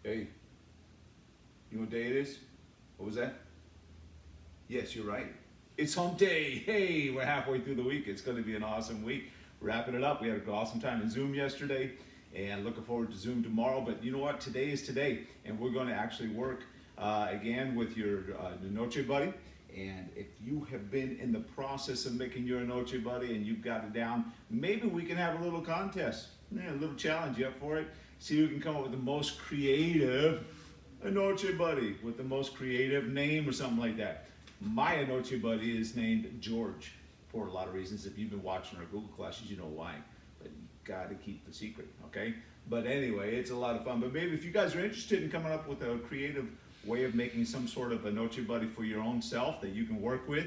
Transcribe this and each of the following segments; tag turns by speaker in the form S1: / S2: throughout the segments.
S1: Hey, you know what day it is? What was that? Yes, you're right. It's hump day. Hey, we're halfway through the week. It's going to be an awesome week. Wrapping it up. We had an awesome time in Zoom yesterday and looking forward to Zoom tomorrow. But you know what? Today is today. And we're going to actually work again with your Inochi buddy. And if you have been in the process of making your Inochi buddy and you've got it down, maybe we can have a little contest. Yeah, a little challenge. You up for it? See who can come up with the most creative Inochi buddy with the most creative name or something like that. My Inochi buddy is named George for a lot of reasons. If you've been watching our Google classes, you know why. But you gotta keep the secret, okay? But anyway, it's a lot of fun. But maybe if you guys are interested in coming up with a creative way of making some sort of Inochi buddy for your own self that you can work with,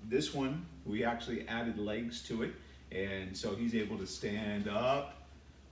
S1: this one, we actually added legs to it. And so he's able to stand up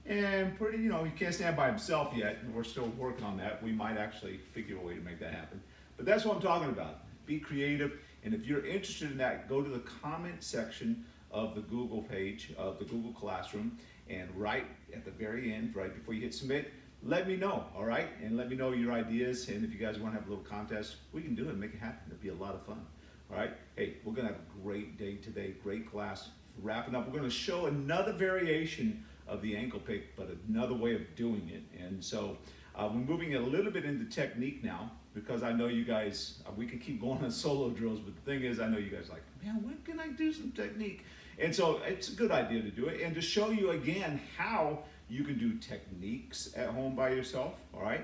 S1: and pretty, you know, he can't stand by himself yet. And we're still working on that. We might actually figure a way to make that happen. But that's what I'm talking about. Be creative, and if you're interested in that, go to the comment section of the Google page, of the Google Classroom, and right at the very end, right before you hit submit, let me know, all right? And let me know your ideas, and if you guys want to have a little contest, we can do it and make it happen. It'll be a lot of fun, all right? Hey, we're going to have a great day today, great class. Wrapping up, we're going to show another variation of the ankle pick, but another way of doing it. And so we're moving a little bit into technique now, because I know you guys, we can keep going on solo drills, but the thing is, I know you guys are like, man, when can I do some technique? And so it's a good idea to do it, and to show you again how you can do techniques at home by yourself, all right?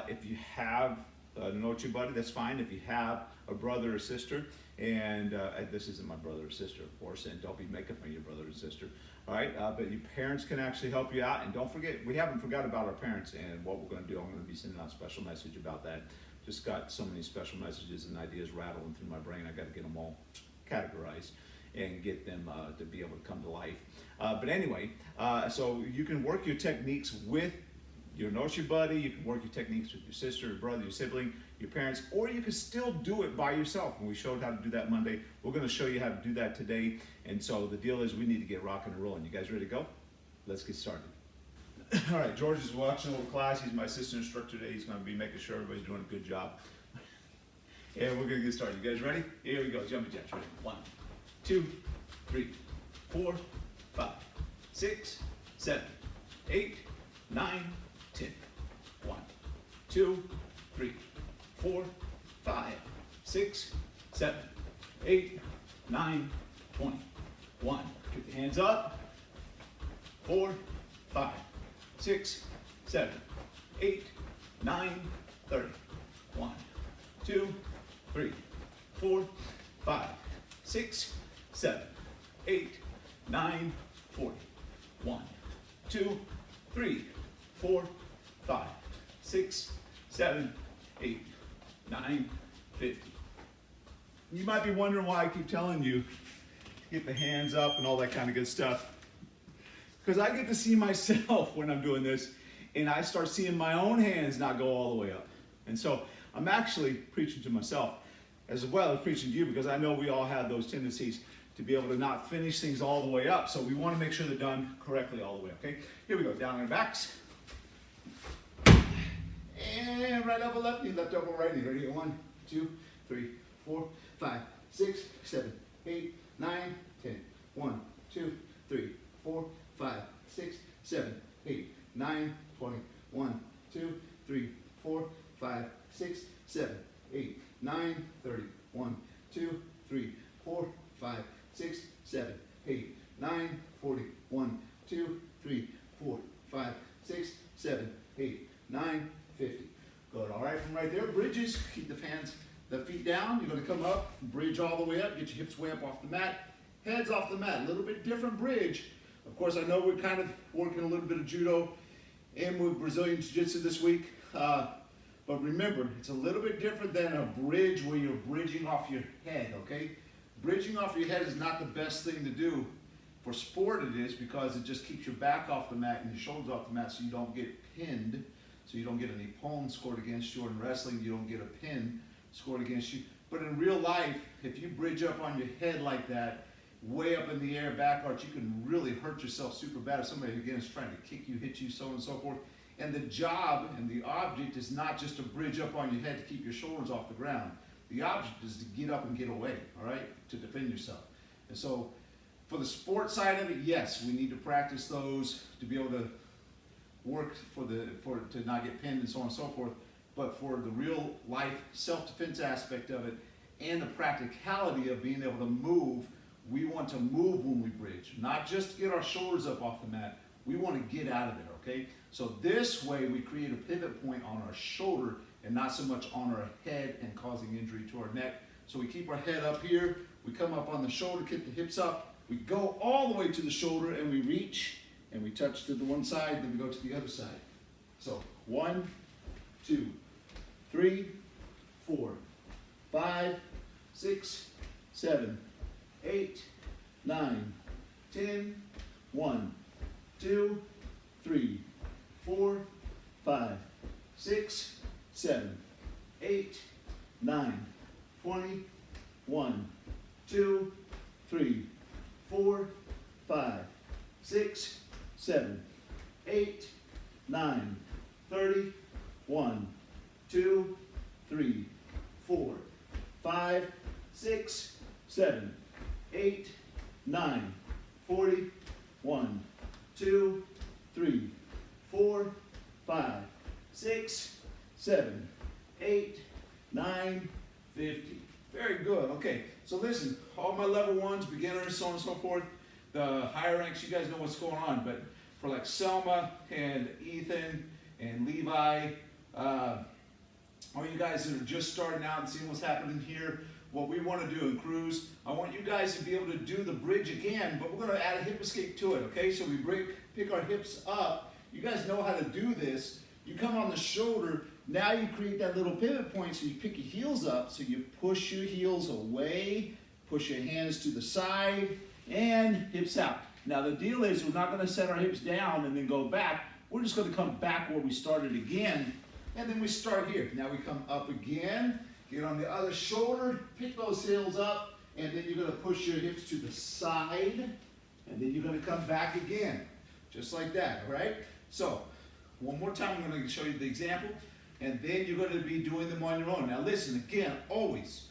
S1: If you have an Inochi buddy, that's fine. If you have a brother or sister, and this isn't my brother or sister, of course, and don't be making fun of your brother or sister, all right? But your parents can actually help you out, and don't forget, we haven't forgot about our parents, and what we're gonna do, I'm gonna be sending out a special message about that. Just got so many special messages and ideas rattling through my brain, I gotta get them all categorized and get them to be able to come to life. But anyway, so you can work your techniques with your Inochi buddy, you can work your techniques with your sister, your brother, your sibling, your parents, or you can still do it by yourself. And we showed how to do that Monday. We're gonna show you how to do that today. And so the deal is we need to get rocking and rolling. You guys ready to go? Let's get started. All right, George is watching a little class. He's my assistant instructor today. He's gonna be making sure everybody's doing a good job. And we're gonna get started. You guys ready? Here we go, jumping jacks. Ready? 1, 2, 3, 4, 5, 6, 7, 8, 9, 10. 1, 2, 3, 4, 5, 6, 7, 8, 9, 20. 1. Get the hands up. 4, 5, 6, 7, 8, 9, 30. 1, 2, 3, 4, 5, 6, 7, 8, 9, 40. 1, 2, 3, 4, 5, 6, 7, 8, 9, 50. You might be wondering why I keep telling you to get the hands up and all that kind of good stuff. Because I get to see myself when I'm doing this, and I start seeing my own hands not go all the way up. And so I'm actually preaching to myself as well as preaching to you, because I know we all have those tendencies to be able to not finish things all the way up. So we want to make sure they're done correctly all the way, okay? Here we go, down on our backs. And right elbow left knee, left elbow right knee. Ready? Here, 1, 2, 3, 4, 5, 6, 7, 8, 9, 10. 1, 2, 3, 4, 5, 6, 7, 8, 9, 20. 1, 2, 3, 4, 5, 6, 7, 8, 9, 30. 1, 2, 3, 4, 5, 6, 7, 8, 9, 40. 1, 2, 3, 4, 5, 6, 7, 8, 9, 50. Good. All right, from right there, bridges. Keep the feet down. You're going to come up, bridge all the way up, get your hips way up off the mat, heads off the mat. A little bit different bridge. Of course, I know we're kind of working a little bit of judo and with Brazilian Jiu-Jitsu this week. But remember, it's a little bit different than a bridge where you're bridging off your head, okay? Bridging off your head is not the best thing to do. For sport it is, because it just keeps your back off the mat and your shoulders off the mat so you don't get pinned, so you don't get any ippon scored against you. Or in wrestling, you don't get a pin scored against you. But in real life, if you bridge up on your head like that, way up in the air, back arch, you can really hurt yourself super bad if somebody, again, is trying to kick you, hit you, so on and so forth. And the job and the object is not just to bridge up on your head to keep your shoulders off the ground. The object is to get up and get away, all right, to defend yourself. And so for the sport side of it, yes, we need to practice those to be able to work to not get pinned and so on and so forth. But for the real life self-defense aspect of it and the practicality of being able to move, we want to move when we bridge, not just get our shoulders up off the mat. We want to get out of there, okay? So this way we create a pivot point on our shoulder and not so much on our head and causing injury to our neck. So we keep our head up here, we come up on the shoulder, kick the hips up, we go all the way to the shoulder and we reach and we touch to the one side, then we go to the other side. So 1, 2, 3, 4, 5, 6, 7, 8, 9, 10, 1, 2, 3, 4, 5, 6, 7, 8, 9, 20, 1, 2, 3, 4, 5, 6, 7, 8, 9, 30, 1, 2, 3, 4, 5, 6, 7, 8, 9, 40, 1, 2, 3, 4, 5, 6, 7, 8, 9, 50. Very good. Okay, so listen, all my level ones, beginners, so on and so forth, the higher ranks, you guys know what's going on, but for like Selma and Ethan and Levi, all you guys that are just starting out and seeing what's happening here, what we want to do in cruise, I want you guys to be able to do the bridge again, but we're going to add a hip escape to it, okay? So we pick our hips up. You guys know how to do this. You come on the shoulder. Now you create that little pivot point, so you pick your heels up, so you push your heels away, push your hands to the side, and hips out. Now the deal is we're not going to set our hips down and then go back. We're just going to come back where we started again, and then we start here. Now we come up again, get on the other shoulder, pick those heels up, and then you're going to push your hips to the side, and then you're going to come back again, just like that, all right? So one more time, I'm going to show you the example, and then you're going to be doing them on your own. Now listen, again, always,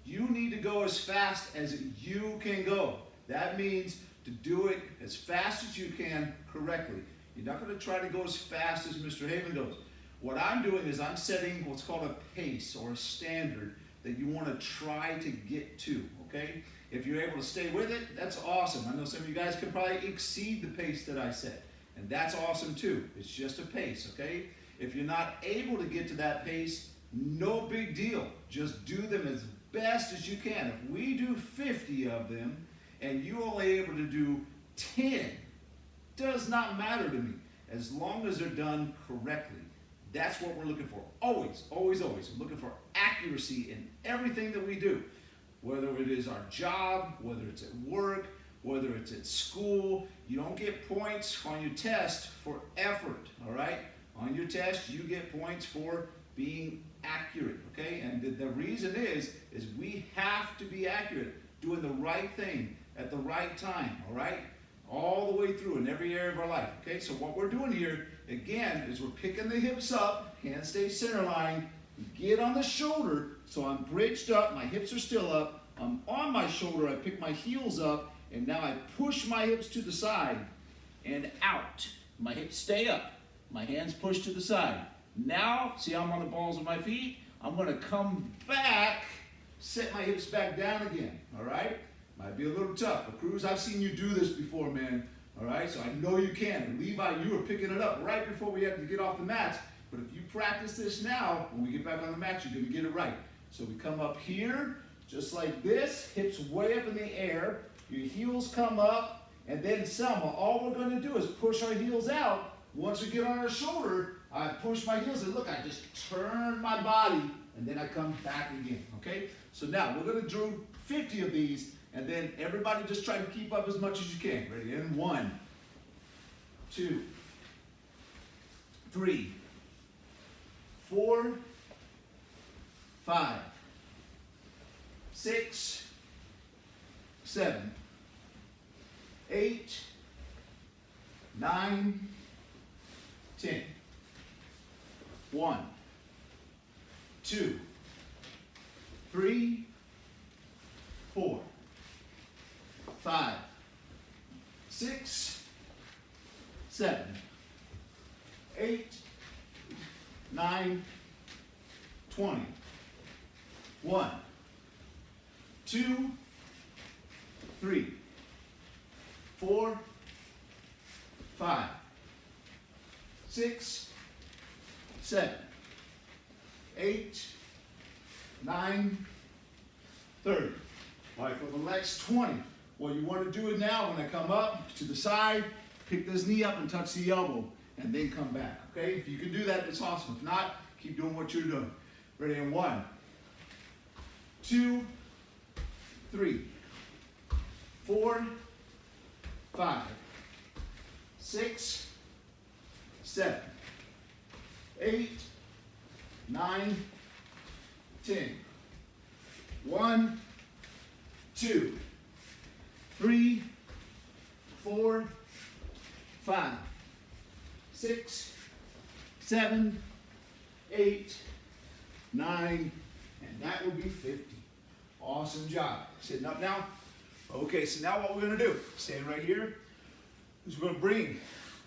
S1: you need to go as fast as you can go. That means to do it as fast as you can correctly. You're not going to try to go as fast as Mr. Haven goes. What I'm doing is I'm setting what's called a pace or a standard that you want to try to get to, okay? If you're able to stay with it, that's awesome. I know some of you guys can probably exceed the pace that I set, and that's awesome too. It's just a pace, okay? If you're not able to get to that pace, no big deal. Just do them as best as you can. If we do 50 of them and you're only able to do 10, does not matter to me as long as they're done correctly. That's what we're looking for. Always, always, always. We're looking for accuracy in everything that we do. Whether it is our job, whether it's at work, whether it's at school. You don't get points on your test for effort, all right? On your test, you get points for being accurate, okay? And the reason is we have to be accurate, doing the right thing at the right time, all right? All the way through in every area of our life, okay? So what we're doing here, again, is we're picking the hips up, hands stay center line, get on the shoulder, so I'm bridged up, my hips are still up, I'm on my shoulder, I pick my heels up, and now I push my hips to the side and out. My hips stay up, my hands push to the side. Now, see how I'm on the balls of my feet? I'm gonna come back, set my hips back down again, all right? Might be a little tough, but Cruz, I've seen you do this before, man. All right, so I know you can. And Levi, you were picking it up right before we had to get off the mats. But if you practice this now, when we get back on the mats, you're gonna get it right. So we come up here, just like this, hips way up in the air. Your heels come up, and then Selma, all we're gonna do is push our heels out. Once we get on our shoulder, I push my heels, and look, I just turn my body, and then I come back again, okay? So now, we're gonna do 50 of these, and then everybody just try to keep up as much as you can. Ready? In 1, 2, 3, 4, 5, 6, 7, 8, 9, 10. 1, 2, 3, 4, 5, 6, 7, 8, 9, 20. 1, 2, 3, 4, 5, 6, 7, 8, 9, 30. All right, for the next 20, what you want to do it now, when I come up to the side, pick this knee up and touch the elbow, and then come back, okay? If you can do that, that's awesome. If not, keep doing what you're doing. Ready in 1, 2, 3, 4, 5, 6, 7, 8, 9, 10. 1, 2, 3, 4, 5, 6, 7, 8, 9, and that will be 50. Awesome job. Sitting up now. Okay, so now what we're going to do, staying right here, is we're going to bring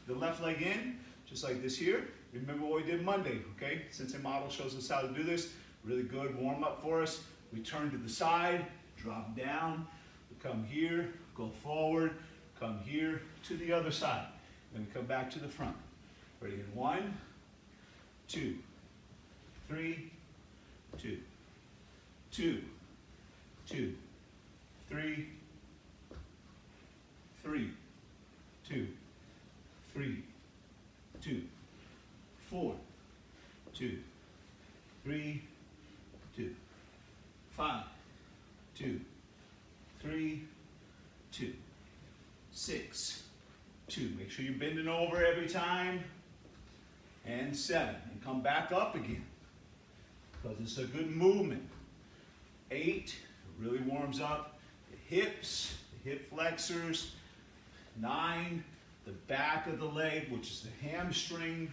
S1: the left leg in, just like this here. Remember what we did Monday, okay? Sensei model shows us how to do this. Really good warm up for us. We turn to the side, drop down, we come here, go forward, come here to the other side. Then we come back to the front. Ready in 1, 2, 3, 2, 2, 2, 3, 3, 2, 3, 2, 4, 2, 3, 2, 5, 2, 3, 2, 6, 2. Make sure you're bending over every time. And 7. And come back up again, because it's a good movement. 8, really warms up the hips, the hip flexors. 9, the back of the leg, which is the hamstring.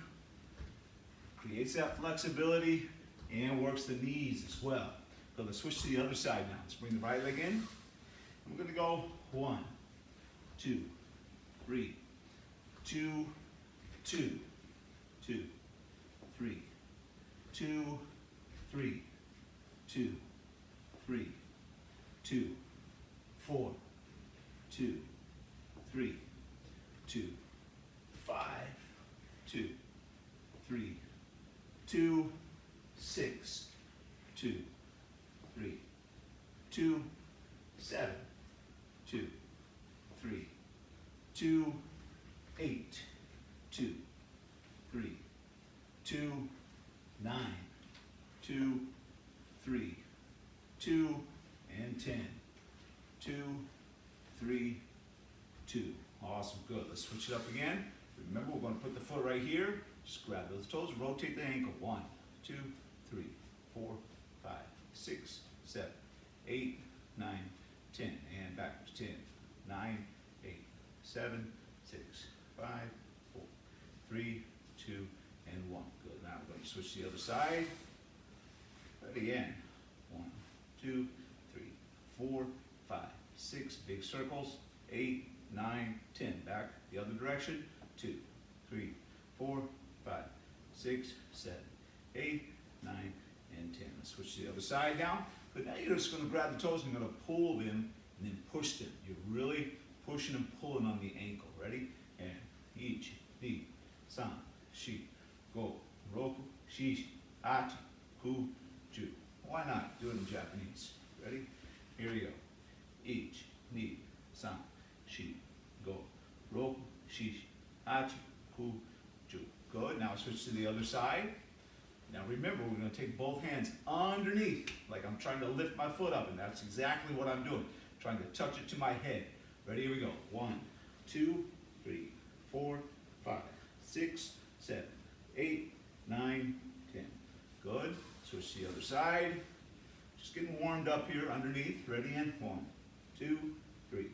S1: Creates that flexibility and works the knees as well. So let's switch to the other side now. Let's bring the right leg in. We're going to go 1, 2, 3, 2, 2, 2, 3, 2, 3, 2, 3, 2, 4, 2, 3, 2, 5, 2, 3, 2, 6, 2, 3, 2, 7, 2, 3, 2, 8, 2, 3, 2, 9, 2, 3, 2, and 10. 2, 3, 2. Awesome, good. Let's switch it up again. Remember, we're going to put the foot right here. Just grab those toes, rotate the ankle. 1, 2, 3, 4, 5, 6, 7, 8, 9, 10. And backwards. 10, 9, 8, 7, 6, 5, 4, 3, 2, and 1. Good. Now we're going to switch to the other side. Right again. 1, 2, 3, 4, 5, 6. Big circles. 8, 9, 10. Back the other direction. 2, 3, 4, 5, 6, 7, 8, 9, and 10. Let's switch to the other side now. But now you're just going to grab the toes and you're going to pull them and then push them. You're really pushing and pulling on the ankle. Ready? And ichi, ni, san, shi, go, roku, shishi, achi, ku, ju. Why not? Do it in Japanese. Ready? Here we go. Ichi, ni, san, shi, go, roku, shishi, achi, ku, ju. Good. Now switch to the other side. Now remember, we're going to take both hands underneath, like I'm trying to lift my foot up, and that's exactly what I'm doing. Trying to touch it to my head. Ready? Here we go. 1, 2, 3, 4, 5, 6, 7, 8, 9, 10. Good. Switch to the other side. Just getting warmed up here underneath. Ready? In 1, 2, 3,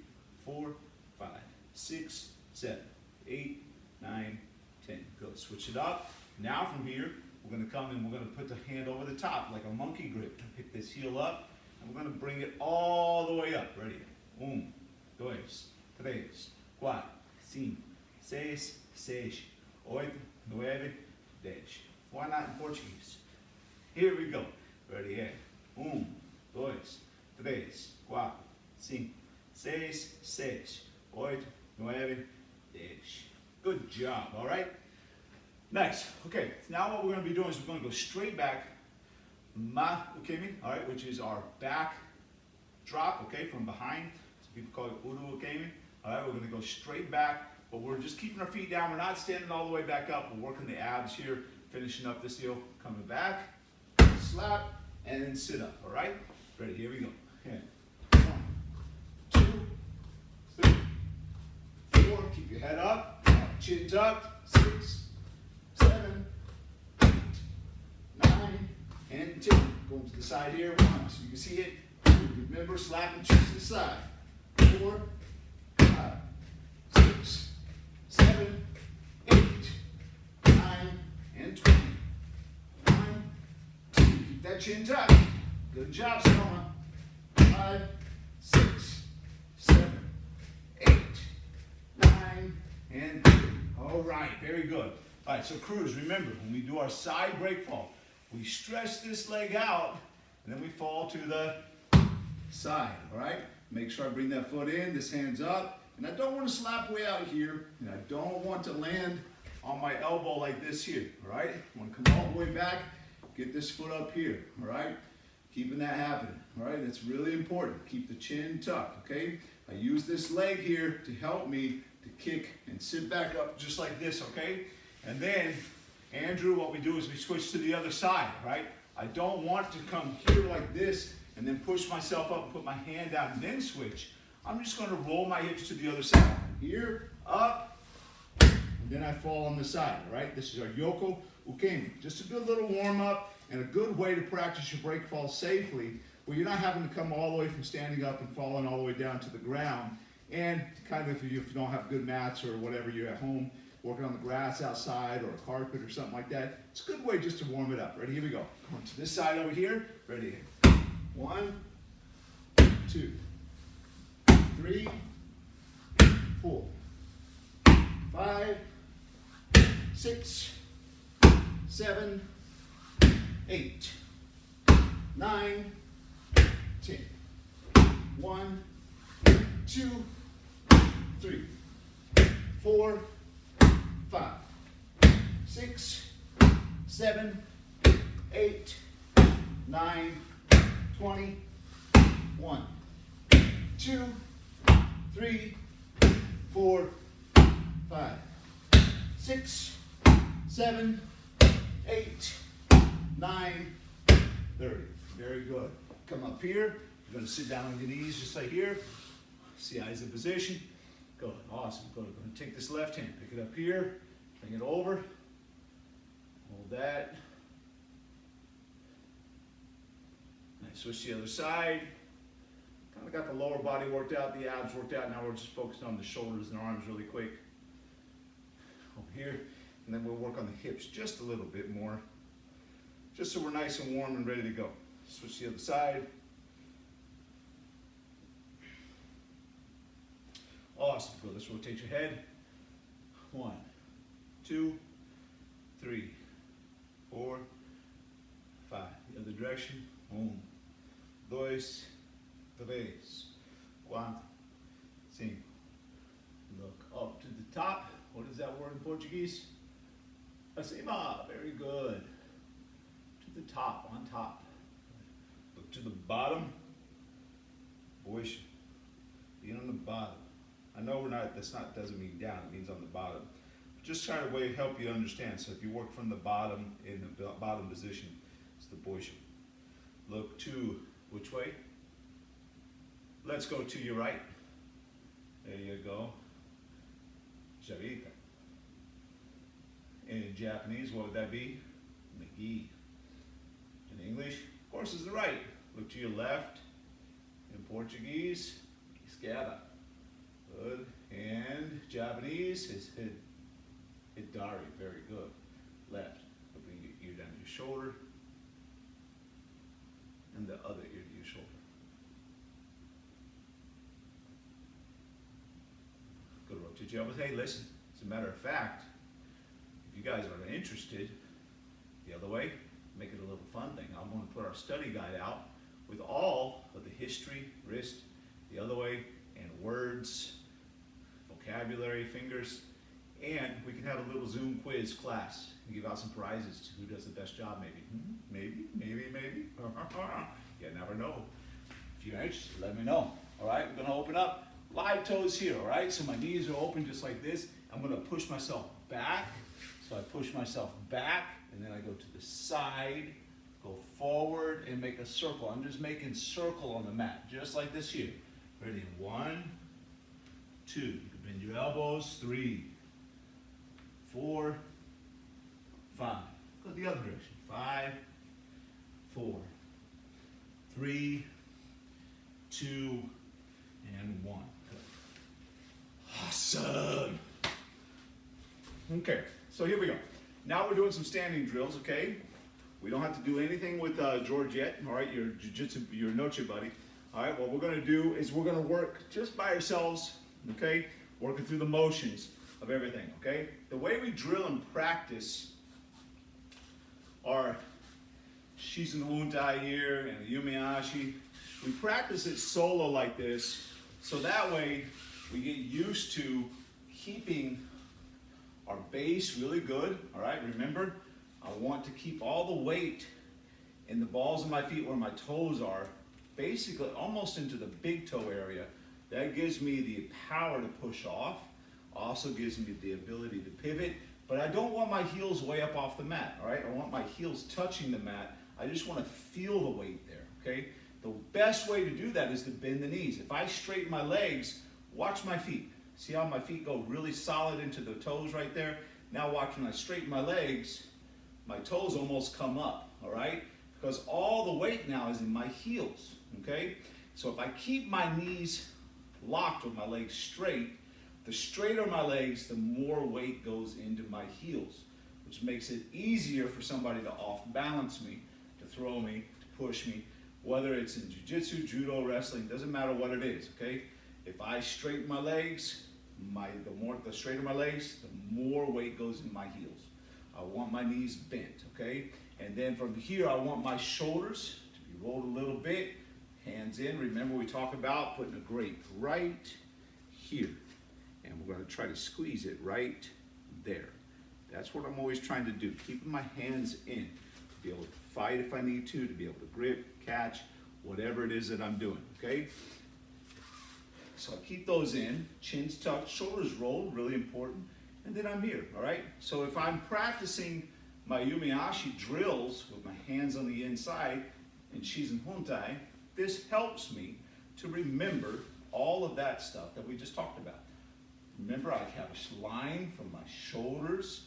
S1: 4, 5, 6, 7, 8, 9, 10. Good. Switch it up. Now from here, we're going to come and we're going to put the hand over the top like a monkey grip. Pick this heel up, and we're going to bring it all the way up. Ready? 1, 2, 3, 4, 5, 6, 7, 8, 9, 10. Why not in Portuguese? Here we go. Ready? 1, 2, 3, 4, 5, 6, 7, 8, 9, 10. Good job, all right? Nice. Okay, now what we're going to be doing is we're going to go straight back, ma ukemi, all right, which is our back drop, okay, from behind. Some people call it uru ukemi. All right, we're going to go straight back, but we're just keeping our feet down. We're not standing all the way back up. We're working the abs here, finishing up this heel, coming back, slap, and then sit up, all right? Ready, here we go. Okay. 1, 2, 3, 4, keep your head up, chin tucked, 6, 7, 8, 9, and 10. Going to the side here, 1, so you can see it. 2, remember, slap and choose to the side. 4, 5, 6, 7, 8, 9, and 20. 1, 2, keep that chin tucked. Good job, Soma. 5, 6, 7, 8, 9, and 10. All right, very good. All right, so crews, remember, when we do our side break fall, we stretch this leg out, and then we fall to the side, all right? Make sure I bring that foot in, this hand's up, and I don't want to slap way out here, and I don't want to land on my elbow like this here, all right? I want to come all the way back, get this foot up here, all right? Keeping that happening, all right? That's really important. Keep the chin tucked, okay? I use this leg here to help me to kick and sit back up just like this, okay? And then, Andrew, what we do is we switch to the other side, right? I don't want to come here like this and then push myself up and put my hand down and then switch. I'm just going to roll my hips to the other side. Here, up, and then I fall on the side, right? This is our yoko ukemi. Just a good little warm up and a good way to practice your break fall safely, where you're not having to come all the way from standing up and falling all the way down to the ground. And kind of if you don't have good mats or whatever, you're at home working on the grass outside or a carpet or something like that, it's a good way just to warm it up. Ready? Here we go. Come on to this side over here. Ready? 1, 2, 3, 4, 5, 6, 7, 8, 9, 10. 1, 2, 3, 4, 5, 6, 7, 8, 9, 20. 1, 2, 3, 4, 5, 6, 7, 8, 9, 30. Very good. Come up here. You're going to sit down on your knees just like here. See eyes in position. Good. Awesome. Good. We're going to take this left hand, pick it up here, bring it over. Hold that. Nice. Switch to the other side. Kind of got the lower body worked out, the abs worked out. Now we're just focused on the shoulders and arms really quick. Over here. And then we'll work on the hips just a little bit more. Just so we're nice and warm and ready to go. Switch to the other side. Awesome. Good. Let's rotate your head. 1, 2, 3, 4, 5. The other direction. 1, 2, 3, 4, 5. Look up to the top. What is that word in Portuguese? Acima. Very good. To the top, on top. Look to the bottom. Boish. Being on the bottom. I know we're not, doesn't mean down, it means on the bottom. Just try to help you understand. So if you work from the bottom, in the bottom position, it's the boish. Look to, which way? Let's go to your right. There you go. Jarita. In Japanese, what would that be? Nagi. In English, of course, is the right. Look to your left. In Portuguese, esquerda. Good. And Japanese is hidari. Very good. Left. Bring your ear down to your shoulder, and the other ear to your shoulder. Good, rotate your elbows. Hey, listen, as a matter of fact, if you guys are interested, the other way, make it a little fun thing. I'm going to put our study guide out with all of the history, wrist, the other way, and words, vocabulary, fingers, and we can have a little Zoom quiz class and give out some prizes to who does the best job, maybe. Maybe. You never know. If you're interested, let me know. All right, we're gonna open up live toes here, all right? So my knees are open just like this. I'm gonna push myself back. So I push myself back, and then I go to the side, go forward, and make a circle. I'm just making circle on the mat, just like this here. Ready, 1, 2. You can bend your elbows, 3, 4, 5. Go the other direction. 5, 4, 3, 2, and 1. Good. Awesome. Okay, so here we go. Now we're doing some standing drills, okay? We don't have to do anything with George yet, all right? Your jiu-jitsu, your Inochi buddy. All right, what we're gonna do is we're gonna work just by ourselves, okay? Working through the motions of everything, okay? The way we drill and practice our Shizen Huntai here and Yumiashi, we practice it solo like this, so that way we get used to keeping our base really good, all right? Remember, I want to keep all the weight in the balls of my feet where my toes are, basically almost into the big toe area. That gives me the power to push off, also gives me the ability to pivot, but I don't want my heels way up off the mat, all right? I want my heels touching the mat. I just want to feel the weight there, okay? The best way to do that is to bend the knees. If I straighten my legs, watch my feet. See how my feet go really solid into the toes right there? Now watch when I straighten my legs, my toes almost come up, all right? Because all the weight now is in my heels, okay? So if I keep my knees locked with my legs straight, the straighter my legs, the more weight goes into my heels, which makes it easier for somebody to off-balance me, to throw me, to push me, whether it's in jiu-jitsu, judo, wrestling, doesn't matter what it is, okay? If I straighten my legs, the straighter my legs, the more weight goes in my heels. I want my knees bent, okay? And then from here, I want my shoulders to be rolled a little bit, hands in. Remember we talked about putting a grape right here. And we're gonna try to squeeze it right there. That's what I'm always trying to do, keeping my hands in, to be able to fight if I need to be able to grip, catch, whatever it is that I'm doing, okay? So I keep those in, chins tucked, shoulders rolled, really important, and then I'm here, all right? So if I'm practicing my Yumiashi drills with my hands on the inside in Shizen Huntai, this helps me to remember all of that stuff that we just talked about. Remember, I have a line from my shoulders,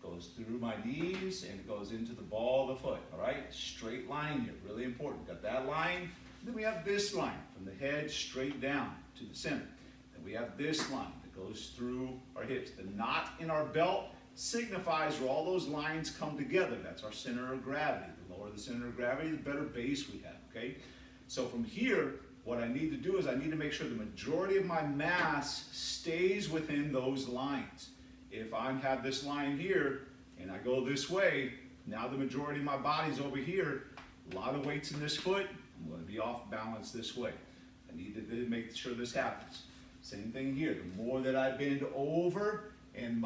S1: goes through my knees, and it goes into the ball of the foot, all right? Straight line here, really important. Got that line. Then we have this line from the head straight down to the center. Then we have this line that goes through our hips. The knot in our belt signifies where all those lines come together. That's our center of gravity. The lower the center of gravity, the better base we have, okay? So from here, what I need to do is I need to make sure the majority of my mass stays within those lines. If I have this line here and I go this way, now the majority of my body's over here, a lot of weight's in this foot, I'm going to be off balance this way. I need to make sure this happens. Same thing here. The more that I bend over and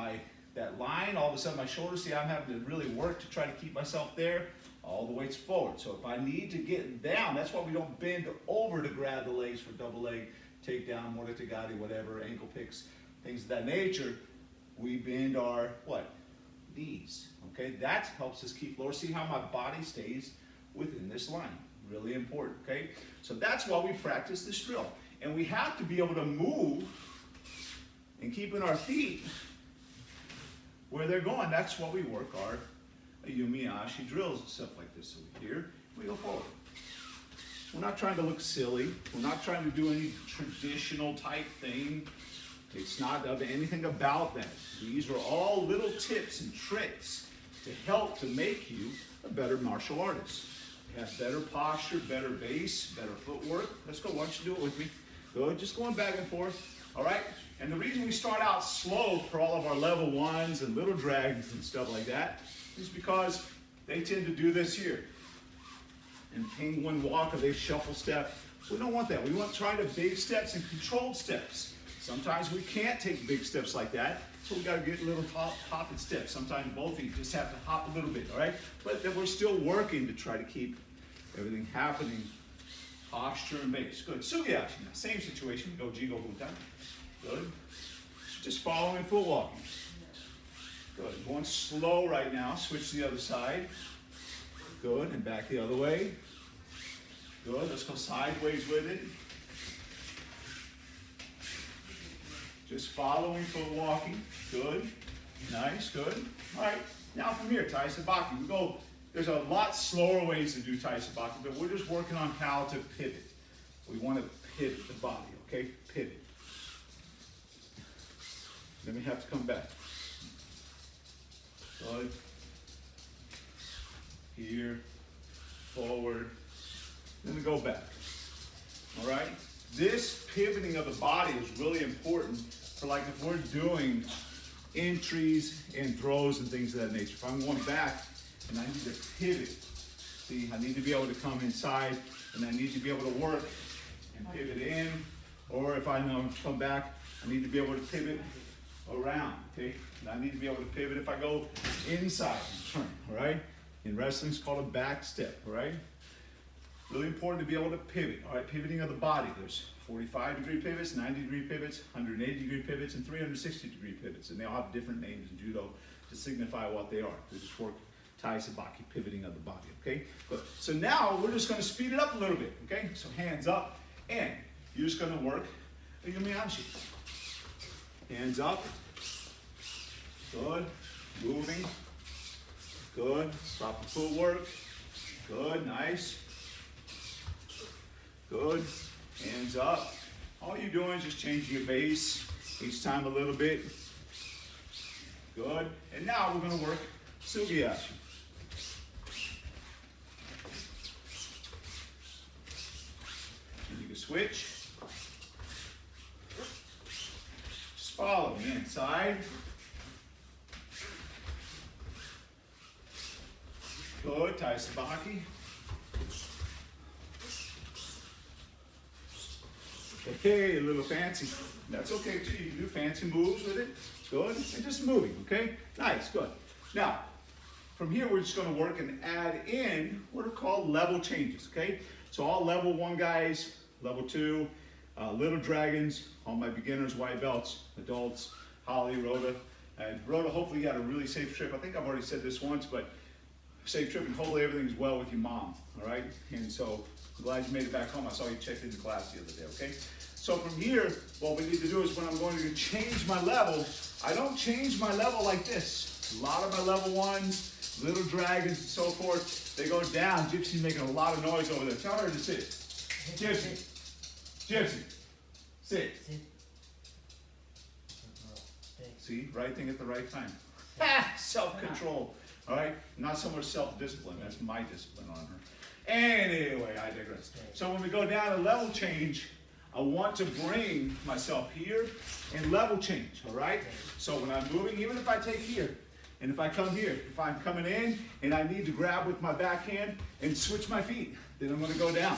S1: that line, all of a sudden my shoulders, see I'm having to really work to try to keep myself there. All the weight's forward. So if I need to get down, that's why we don't bend over to grab the legs for double leg, takedown, morta tagati, whatever, ankle picks, things of that nature. We bend our, what? Knees, okay? That helps us keep lower. See how my body stays within this line. Really important, okay? So that's why we practice this drill. And we have to be able to move and keeping our feet where they're going. That's why we work our Yumiashi drills and stuff like this. So here, we go forward. We're not trying to look silly. We're not trying to do any traditional type thing. It's not anything about that. These are all little tips and tricks to help to make you a better martial artist. Have better posture, better base, better footwork. Let's go, why don't you do it with me? Good, just going back and forth, all right? And the reason we start out slow for all of our level ones and little dragons and stuff like that is because they tend to do this here. And penguin walk, or they shuffle step. We don't want that. We want to try to big steps and controlled steps. Sometimes we can't take big steps like that, so we got to get little hopping steps. Sometimes both feet just have to hop a little bit, all right? But then we're still working to try to keep everything happening, posture and base. Good. Sugyashi. Now, same situation. Go Jigo Buta. Good. Just following foot walking. Good. Going slow right now. Switch to the other side. Good. And back the other way. Good. Let's go sideways with it. Just following foot walking. Good. Nice. Good. All right. Now from here, Tai Sabaki. We go. There's a lot slower ways to do Tai Sabaki, but we're just working on how to pivot. We want to pivot the body, okay? Pivot. Then we have to come back. Good. Here, forward. Then we go back. All right? This pivoting of the body is really important for, like, if we're doing entries and throws and things of that nature. If I'm going back, and I need to pivot. See, I need to be able to come inside, and I need to be able to work and pivot in. Or if I know to come back, I need to be able to pivot around, okay? And I need to be able to pivot if I go inside and turn, all right? In wrestling, it's called a back step, all right? Really important to be able to pivot, all right? Pivoting of the body. There's 45-degree pivots, 90-degree pivots, 180-degree pivots, and 360-degree pivots. And they all have different names in judo to signify what they are. They just work Tai Sabaki, pivoting of the body, okay? Good. So now we're just going to speed it up a little bit, okay? So hands up, and you're just going to work a Yumiashi. Hands up. Good. Moving. Good. Proper footwork. Good. Nice. Good. Hands up. All you're doing is just changing your base each time a little bit. Good. And now we're going to work Sugyashi. And you can switch. Just follow me inside. Good. Tai Sabaki. Okay, a little fancy. That's okay too. You can do fancy moves with it. Good. And just moving, okay? Nice, good. Now, from here we're just going to work and add in what are called level changes, okay? So all level 1 guys, level 2, little dragons, all my beginners, white belts, adults, Holly, Rhoda. And Rhoda, hopefully you had a really safe trip. I think I've already said this once, but safe trip and hopefully everything's well with your mom, all right? And so I'm glad you made it back home. I saw you checked into class the other day, okay? So from here, what we need to do is when I'm going to change my level, I don't change my level like this. A lot of my level 1s, little dragons and so forth, they go down. Gypsy's making a lot of noise over there. Tell her to sit. Gypsy. Gypsy. Sit. See, right thing at the right time. Self-control. All right? Not so much self-discipline. That's my discipline on her. Anyway, I digress. So when we go down a level change, I want to bring myself here and level change, all right? So when I'm moving, even if I take here, and if I come here, if I'm coming in and I need to grab with my backhand and switch my feet, then I'm going to go down.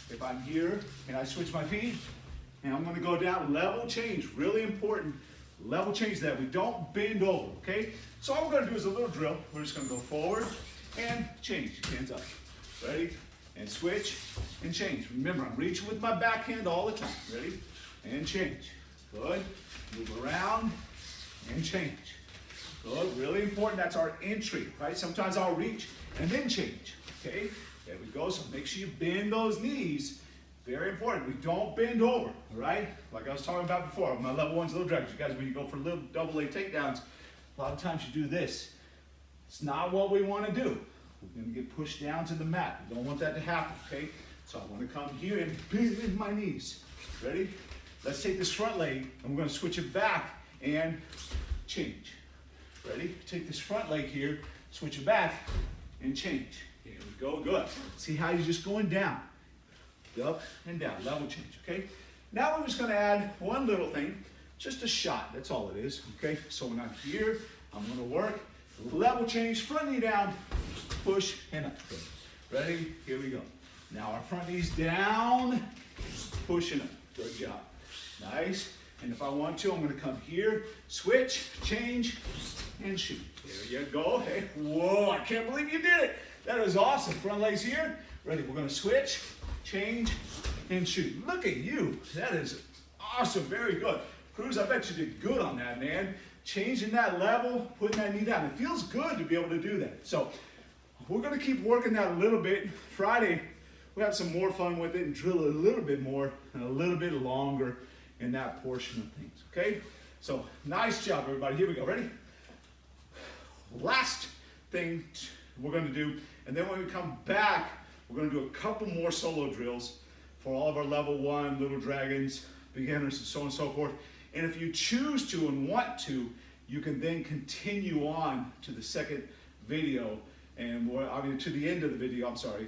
S1: If I'm here and I switch my feet and I'm going to go down, level change, really important. Level change that we don't bend over, okay? So all we're going to do is a little drill. We're just going to go forward and change, hands up. Ready? And switch and change. Remember, I'm reaching with my backhand all the time. Ready? And change. Good. Move around and change. Good. Really important. That's our entry, right? Sometimes I'll reach and then change. Okay? There we go. So make sure you bend those knees. Very important. We don't bend over, all right? Like I was talking about before, my level 1's little dragons. You guys, when you go for little double A takedowns, a lot of times you do this. It's not what we want to do. We're going to get pushed down to the mat. We don't want that to happen, okay? So I want to come here and bend my knees. Ready? Let's take this front leg and we're going to switch it back and change. Ready? Take this front leg here, switch it back, and change. Here we go, good. See how he's just going down, up and down, level change, okay? Now we're just gonna add one little thing, just a shot, that's all it is, okay? So when I'm here, I'm gonna work, level change, front knee down, push, and up. Good. Ready? Here we go. Now our front knee's down, pushing up. Good job. Nice. And if I want to, I'm going to come here, switch, change, and shoot. There you go. Hey, whoa, I can't believe you did it. That is awesome. Front legs here. Ready? We're going to switch, change, and shoot. Look at you. That is awesome. Very good. Cruz, I bet you did good on that, man. Changing that level, putting that knee down. It feels good to be able to do that. So we're going to keep working that a little bit. Friday, we'll have some more fun with it and drill a little bit more and a little bit longer in that portion of things, okay? So nice job, everybody. Here we go. Ready? Last thing we're going to do, and then when we come back, we're going to do a couple more solo drills for all of our level 1 little dragons, beginners, and so on and so forth. And if you choose to and want to, you can then continue on to the second video, and to the end of the video, I'm sorry,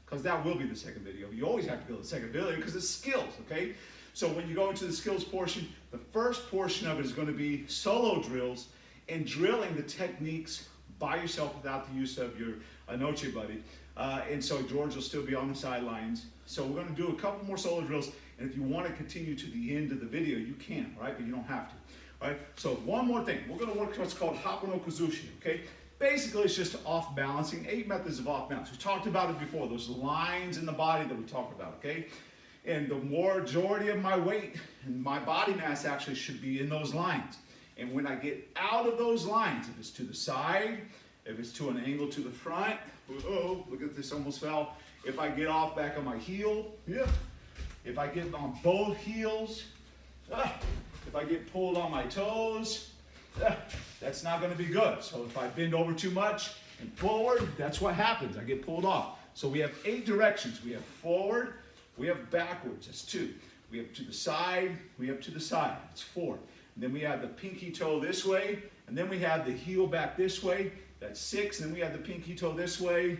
S1: because that will be the second video. You always have to go to the second video because it's skills, okay? So when you go into the skills portion, the first portion of it is going to be solo drills and drilling the techniques by yourself without the use of your Inochi buddy. And so George will still be on the sidelines. So we're going to do a couple more solo drills, and if you want to continue to the end of the video, you can, right? But you don't have to, all right? So one more thing. We're going to work what's called Hako no Kuzushi, okay? Basically, it's just off balancing, 8 methods of off balance. We talked about it before, those lines in the body that we talked about, okay? And the majority of my weight and my body mass actually should be in those lines. And when I get out of those lines, if it's to the side, if it's to an angle to the front, oh, look at this, almost fell. If I get off back on my heel, yeah. If I get on both heels, if I get pulled on my toes, that's not going to be good. So if I bend over too much and forward, that's what happens. I get pulled off. So we have 8 directions. We have forward, we have backwards, that's 2. We have to the side, we have to the side, that's 4. And then we have the pinky toe this way, and then we have the heel back this way, that's 6. And then we have the pinky toe this way,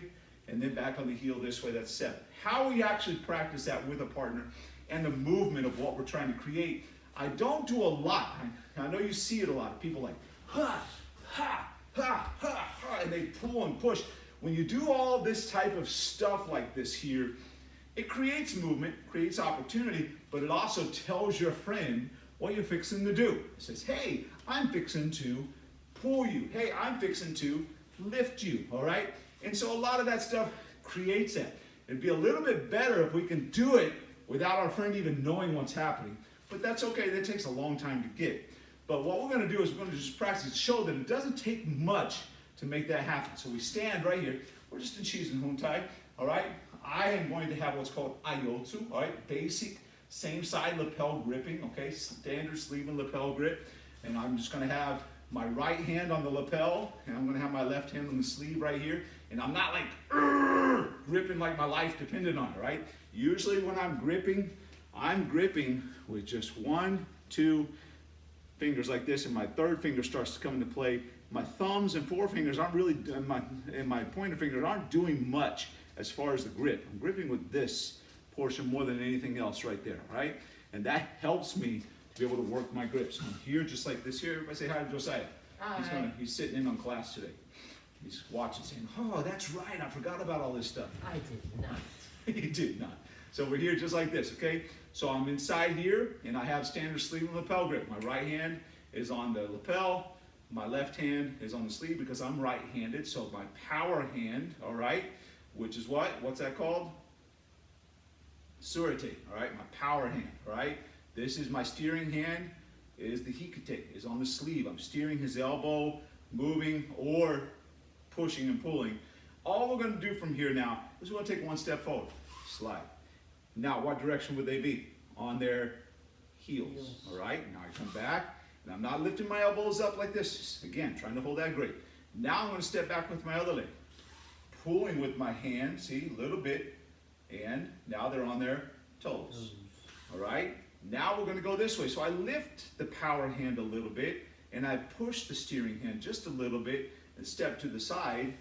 S1: and then back on the heel this way, that's 7. How we actually practice that with a partner and the movement of what we're trying to create, I don't do a lot. I know you see it a lot. People like, ha, ha, ha, ha, ha, and they pull and push. When you do all this type of stuff like this here, it creates movement, creates opportunity, but it also tells your friend what you're fixing to do. It says, hey, I'm fixing to pull you. Hey, I'm fixing to lift you, all right? And so a lot of that stuff creates that. It'd be a little bit better if we can do it without our friend even knowing what's happening. But that's okay, that takes a long time to get. But what we're gonna do is we're gonna just practice, show that it doesn't take much to make that happen. So we stand right here, we're just in Shizen Huntai, all right? I am going to have what's called Ayotsu, all right? Basic, same side lapel gripping, okay? Standard sleeve and lapel grip. And I'm just gonna have my right hand on the lapel, and I'm gonna have my left hand on the sleeve right here. And I'm not like, gripping like my life depended on it, right? Usually when I'm gripping with just 1, 2 fingers like this, and my third finger starts to come into play. My thumbs and forefingers aren't really, and my pointer fingers aren't doing much as far as the grip. I'm gripping with this portion more than anything else right there, right? And that helps me to be able to work my grips. So I'm here just like this here. Everybody say hi to Josiah.
S2: Hi.
S1: He's sitting in on class today. He's watching saying, oh, that's right, I forgot about all this stuff.
S2: I did not.
S1: He did not. So we're here just like this, okay? So I'm inside here, and I have standard sleeve and lapel grip. My right hand is on the lapel. My left hand is on the sleeve because I'm right-handed. So my power hand, all right, which is what? What's that called? Surete, all right? My power hand, all right? This is my steering hand, is the hikite, is on the sleeve. I'm steering his elbow, moving, or pushing and pulling. All we're going to do from here now is we're going to take one step forward, slide. Now, what direction would they be? On their heels, all right? Now I come back, and I'm not lifting my elbows up like this. Again, trying to hold that grip. Now I'm going to step back with my other leg, pulling with my hand, see, a little bit, and now they're on their toes, all right? Now we're going to go this way. So I lift the power hand a little bit, and I push the steering hand just a little bit, and step to the side,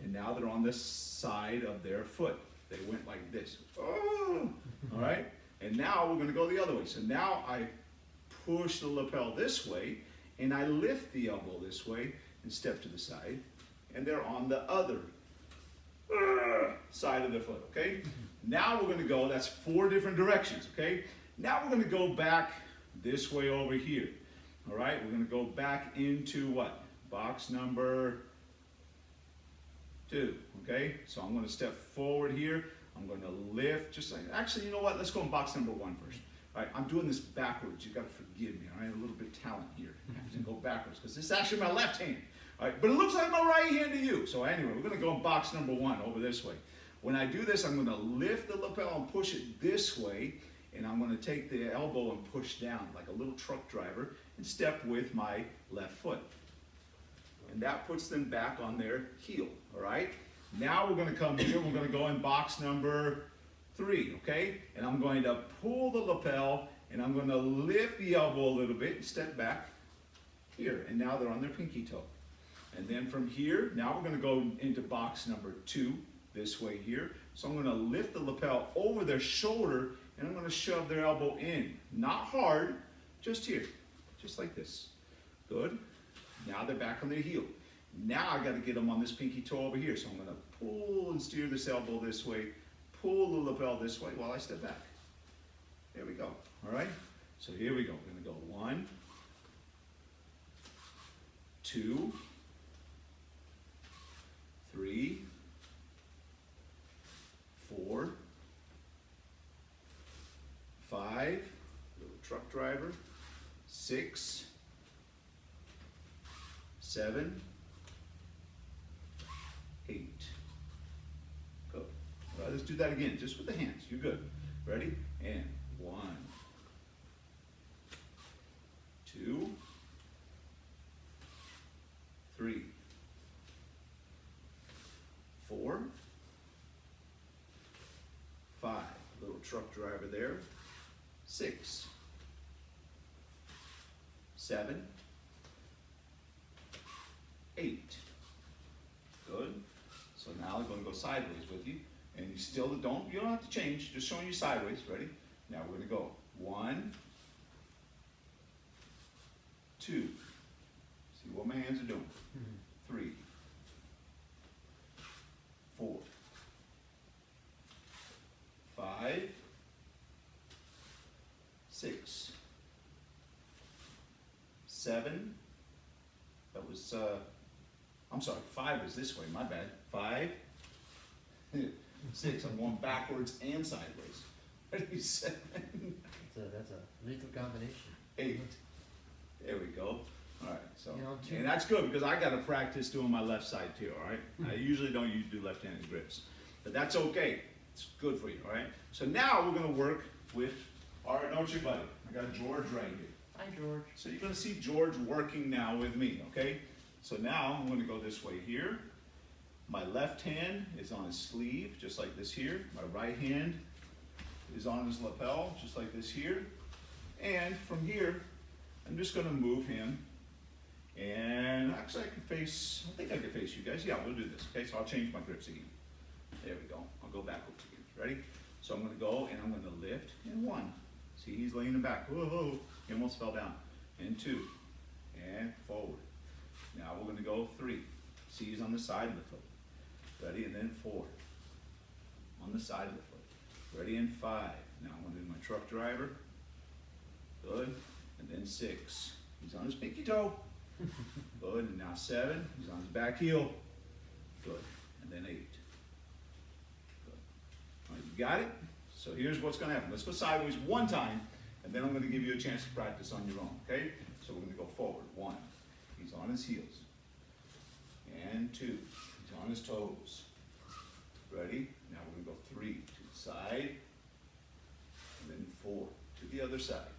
S1: and now they're on the side of their foot. They went like this. Oh, all right? And now we're gonna go the other way. So now I push the lapel this way, and I lift the elbow this way, and step to the side, and they're on the other side of the foot, okay? Now we're gonna go, that's 4 different directions, okay? Now we're gonna go back this way over here, all right? We're gonna go back into what? Box number 2, okay? So I'm gonna step forward here. I'm gonna lift, just like, actually, you know what? Let's go in box number 1 first. All right, I'm doing this backwards. You gotta forgive me, all right? A little bit of talent here. I have to go backwards, because this is actually my left hand. All right, but it looks like my right hand to you. So anyway, we're gonna go in box number 1 over this way. When I do this, I'm gonna lift the lapel and push it this way, and I'm gonna take the elbow and push down like a little truck driver and step with my left foot. And that puts them back on their heel, all right? Now we're gonna come here, we're gonna go in box number 3, okay? And I'm going to pull the lapel, and I'm gonna lift the elbow a little bit and step back here. And now they're on their pinky toe. And then from here, now we're gonna go into box number 2, this way here. So I'm gonna lift the lapel over their shoulder, and I'm gonna shove their elbow in. Not hard, just here, just like this. Good. Now they're back on their heel. Now I gotta get them on this pinky toe over here. So I'm gonna pull and steer this elbow this way, pull the lapel this way while I step back. There we go, all right? So here we go, we're gonna go 1, 2, 3, 4, 5, little truck driver, 6, 7, 8. Good. All right, let's do that again, just with the hands. You're good. Ready? And 1, 2, 3, 4, 5. Little truck driver there. 6, 7, 8. Good. So now I'm going to go sideways with you, and you don't have to change. Just showing you sideways. Ready? Now we're going to go 1, 2. See what my hands are doing. 3, 4, 5, 6, 7. That was I'm sorry, 5 is this way, my bad. 5, 6, I'm going backwards and sideways. Ready, 7.
S2: That's a lethal combination.
S1: 8. There we go. All right, so,
S2: You know,
S1: and that's good because I got to practice doing my left side too, all right? I usually don't do left-handed grips, but that's okay. It's good for you, all right? So now we're going to work with our Inochi buddy. I got George right here.
S2: Hi, George.
S1: So you're going to see George working now with me, okay? So now I'm going to go this way here. My left hand is on his sleeve, just like this here. My right hand is on his lapel, just like this here. And from here, I'm just going to move him. And actually I think I can face you guys. Yeah, we'll do this, okay? So I'll change my grips again. There we go. I'll go backwards again. Ready? So I'm going to go and I'm going to lift and 1. See, he's leaning back. Whoa, he almost fell down. And 2. And forward. Now we're going to go 3. See, he's on the side of the foot. Ready? And then 4. On the side of the foot. Ready? And 5. Now I'm going to do my truck driver. Good. And then 6. He's on his pinky toe. Good. And now 7. He's on his back heel. Good. And then 8. Good. All right, you got it? So here's what's going to happen. Let's go sideways 1 time, and then I'm going to give you a chance to practice on your own, okay? So we're going to go forward. 1. He's on his heels. And 2. He's on his toes. Ready? Now we're going to go 3 to the side, and then 4 to the other side.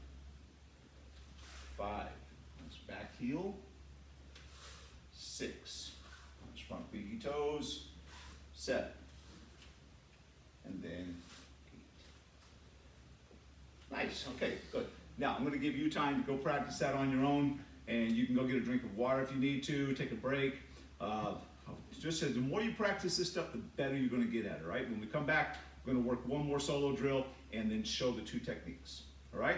S1: 5 on his back heel. 6 on his front pinky toes. 7. And then 8. Nice, okay, good. Now I'm going to give you time to go practice that on your own, and you can go get a drink of water if you need to, take a break. Just said, the more you practice this stuff, the better you're going to get at it, right? When we come back, we're going to work one more solo drill and then show the two techniques, all right?